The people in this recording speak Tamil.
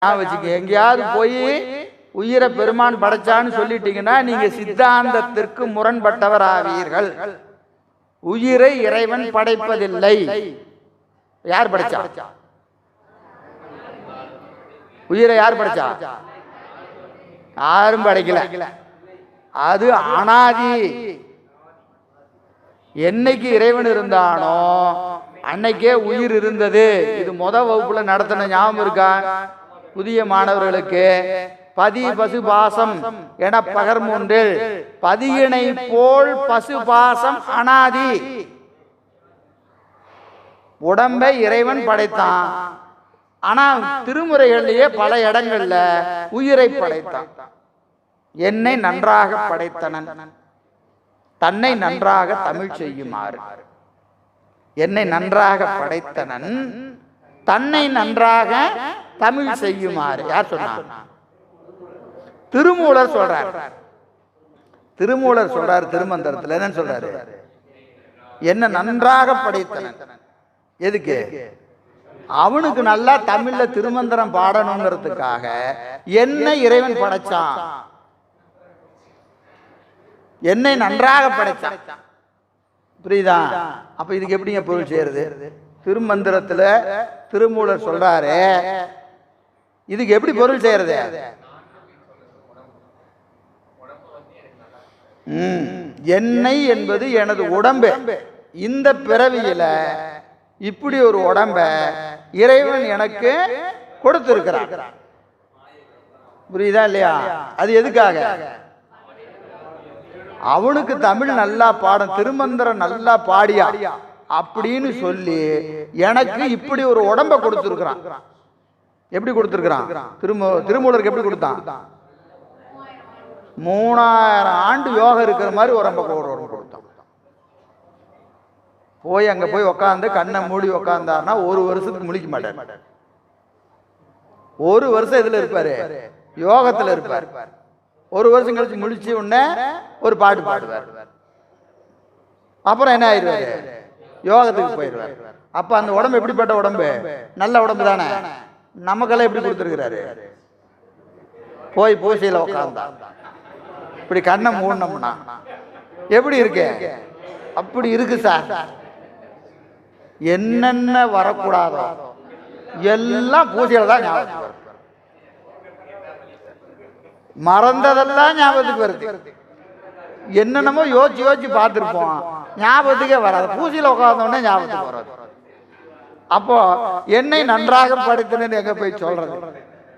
வச்சுக்க. எங்கேயாவது போய் உயிரை பெருமான் படைச்சான்னு சொல்லிட்டீங்கன்னா நீங்க சித்தாந்தத்திற்கு முரண்பட்டவர் ஆவீர்கள். உயிரை இறைவன் படைப்பதில்லை. யார் படைச்சா? உயிரை யார் படைச்சா? யாரும் படைக்கல. அது அனாதி. என்னைக்கு இறைவன் இருந்தானோ அன்னைக்கே உயிர் இருந்தது. இது வகுப்புல நடத்தின ஞாபகம் இருக்கா? புதிய மாணவர்களுக்கு பதி பசு பாசம் என பகர்மூன்றில் பதியினை போல் பசு பாசம் அனாதி. உடம்பை இறைவன் படைத்தான். ஆனா திருமுறைகளிலேயே பல இடங்கள்ல உயிரை படைத்தான். என்னை நன்றாக படைத்தனன் தன்னை நன்றாக தமிழ் செய்யுமாறு. என்னை நன்றாக படைத்தனன் தன்னை நன்றாக தமிழ் செய்யுமாறு. யார் சொன்னார்? திருமூலர் சொல்றார். திருமூலர் சொல்றார் திருமந்திரத்தில் என்ன சொல்றாரு? என்ன நன்றாக படைத்தனன். எதுக்கு? அவனுக்கு நல்லா தமிழ்ல திருமந்திரம் பாடணுங்கிறதுக்காக என்ன இறைவன் படைச்சான். என்னை நன்றாக படைச்சான். புரியுதா? அப்ப இதுக்கு எப்படிங்க பொருள் செய்யறது? திருமந்திரத்துல திருமூலர் சொல்றாரு, இதுக்கு எப்படி பொருள் செய்யறது? என்னை என்பது எனது உடம்பு. இந்த பிறவியில இப்படி ஒரு உடம்ப இறைவன் எனக்கு கொடுத்திருக்கிறார். புரியுதா இல்லையா? அது எதுக்காக? அவனுக்கு தமிழ் நல்லா பாடும், திருமந்திரம் நல்லா பாடியா அப்படின்னு சொல்லி எனக்கு இப்படி ஒரு உடம்ப கொடுத்திருக்கிறான். எப்படி கொடுத்திருக்கிறான்? திருமூலருக்கு எப்படி கொடுத்தான்? 3000 ஆண்டு யோகம் இருக்கிற மாதிரி உடம்ப கொடுத்தான். போய் அங்க போய் உக்காந்து கண்ணை மூடி உக்காந்தாருன்னா ஒரு வருஷத்துக்கு முழிக்க மாட்டார். ஒரு வருஷம் இதுல இருப்பாரு, யோகத்துல இருப்பார். ஒரு வருஷம் கழிச்சு முழிச்சு உடனே ஒரு பாட்டு பாடுவார். அப்புறம் என்ன ஆயிடுவாரு? யோகத்துக்கு போயிடுவார். அப்ப அந்த உடம்பு எப்படிப்பட்ட உடம்பு? நல்ல உடம்பு தானே. நமக்கெல்லாம் எப்படி கொடுத்துருக்கிறாரு? போய் பூசையில உட்கார்ந்தா இப்படி கண்ணை மூடணும்னா எப்படி இருக்கு? அப்படி இருக்கு சார். என்னென்ன வரக்கூடாதோ எல்லாம் பூஜையில தான் ஞாபகத்துக்கு வருது. மறந்ததெல்லாம் ஞாபகத்துக்கு வருது. என்னென்னமோ யோசிச்சு யோசிச்சு பார்த்துருப்போம், ஞாபகத்துக்கே வராது. பூஜையில உட்கார்ந்தோடனே ஞாபகத்துக்கு வராது. அப்போ என்னை நன்றாக படைத்தனன்னு எங்க போய் சொல்றது?